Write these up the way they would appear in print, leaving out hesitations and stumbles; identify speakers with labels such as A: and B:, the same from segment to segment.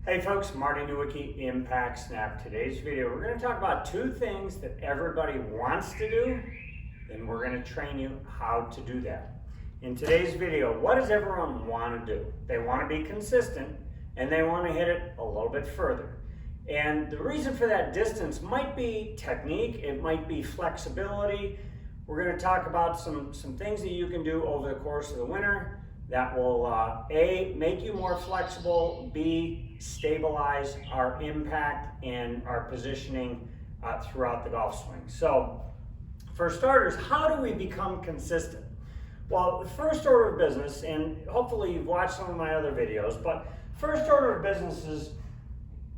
A: Hey folks, Marty Nowicki, Impact Snap. Today's video, we're going to talk about two things that everybody wants to do, and we're going to train you how to do that. In today's video, what does everyone want to do? They want to be consistent, and they want to hit it a little bit further. And the reason for that distance might be technique, it might be flexibility. We're going to talk about some things that you can do over the course of the winter that will A, make you more flexible, B, stabilize our impact and our positioning throughout the golf swing. So for starters, how do we become consistent? Well, the first order of business, and hopefully you've watched some of my other videos, but first order of business is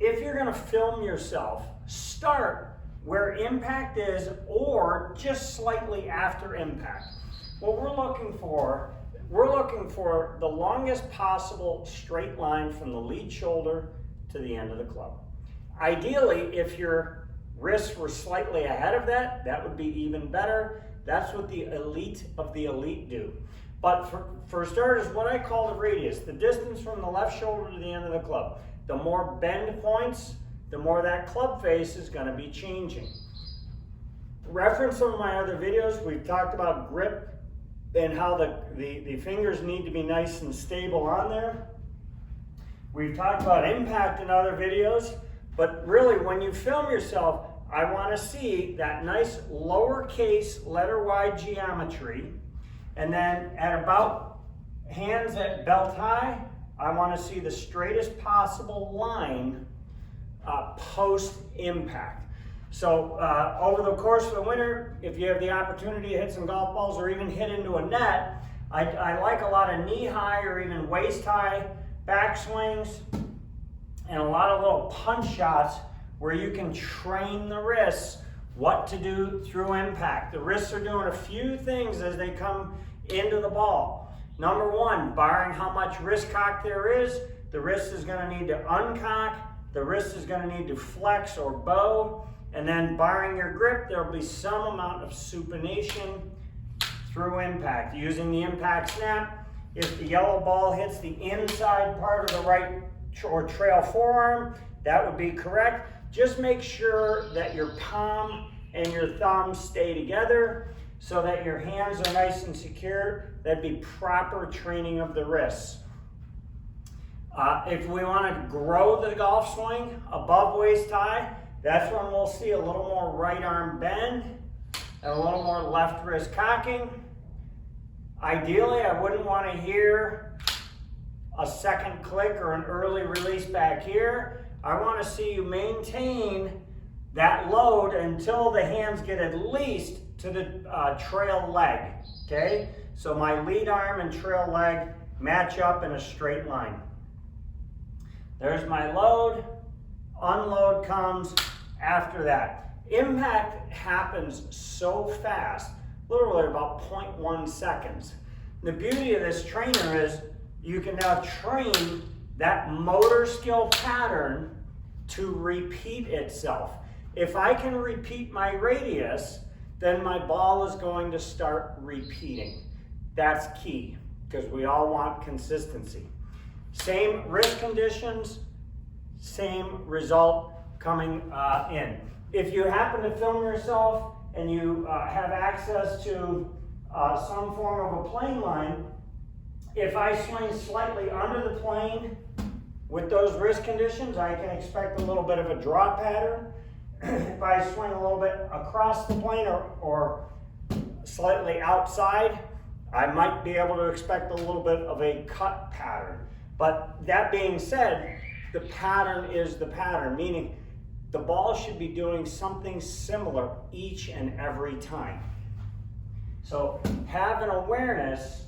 A: if you're gonna film yourself, start where impact is or just slightly after impact. What we're looking for the longest possible straight line from the lead shoulder to the end of the club. Ideally, if your wrists were slightly ahead of that, that would be even better. That's what the elite of the elite do. But for starters, what I call the radius, the distance from the left shoulder to the end of the club. The more bend points, the more that club face is going to be changing. Reference some of my other videos, we've talked about grip and how the fingers need to be nice and stable on there. We've talked about impact in other videos, but really when you film yourself, I want to see that nice lowercase letter Y geometry, and then at about hands at belt high, I want to see the straightest possible line post impact. So over the course of the winter, if you have the opportunity to hit some golf balls or even hit into a net, I like a lot of knee-high or even waist-high backswings and a lot of little punch shots where you can train the wrists what to do through impact. The wrists are doing a few things as they come into the ball. Number one, barring how much wrist cock there is, the wrist is going to need to uncock, the wrist is going to need to flex or bow, and then barring your grip, there'll be some amount of supination through impact. Using the impact snap, if the yellow ball hits the inside part of the right or trail forearm, that would be correct. Just make sure that your palm and your thumb stay together so that your hands are nice and secure. That'd be proper training of the wrists. If we want to grow the golf swing above waist high, that's when we'll see a little more right arm bend and a little more left wrist cocking. Ideally, I wouldn't want to hear a second click or an early release back here. I want to see you maintain that load until the hands get at least to the trail leg, okay? So my lead arm and trail leg match up in a straight line. There's my load. Unload comes after that. Impact happens so fast, literally about 0.1 seconds. The beauty of this trainer is you can now train that motor skill pattern to repeat itself. If I can repeat my radius, then my ball is going to start repeating. That's key, because we all want consistency. Same wrist conditions, same result coming in. If you happen to film yourself and you have access to some form of a plane line, if I swing slightly under the plane with those wrist conditions, I can expect a little bit of a draw pattern. If I swing a little bit across the plane or slightly outside, I might be able to expect a little bit of a cut pattern. But that being said, the pattern is the pattern, meaning the ball should be doing something similar each and every time. So have an awareness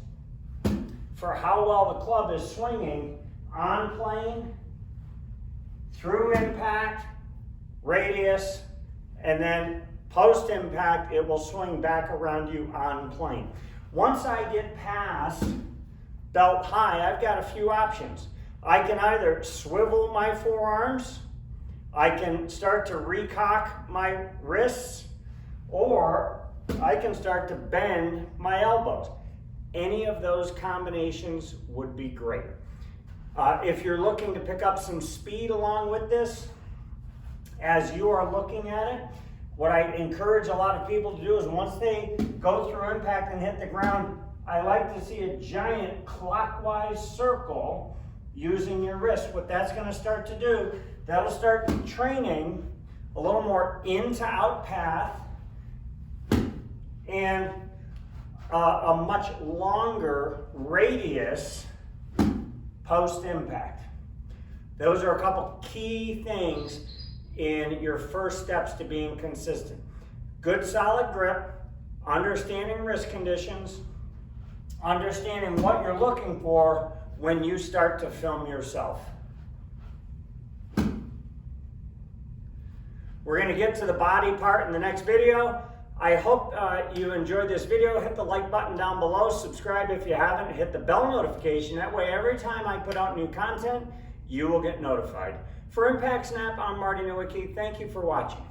A: for how well the club is swinging on plane, through impact, radius, and then post impact, it will swing back around you on plane. Once I get past belt high, I've got a few options. I can either swivel my forearms, I can start to recock my wrists, or I can start to bend my elbows. Any of those combinations would be great. If you're looking to pick up some speed along with this, as you are looking at it, what I encourage a lot of people to do is once they go through impact and hit the ground, I like to see a giant clockwise circle using your wrist. What that's going to start to do, that'll start training a little more in to out path and a much longer radius post impact. Those are a couple key things in your first steps to being consistent. Good solid grip, understanding wrist conditions, understanding what you're looking for when you start to film yourself. We're going to get to the body part in the next video. I hope you enjoyed this video. Hit the like button down below. Subscribe if you haven't. Hit the bell notification. That way every time I put out new content, you will get notified. For Impact Snap, I'm Marty Nowicki. Thank you for watching.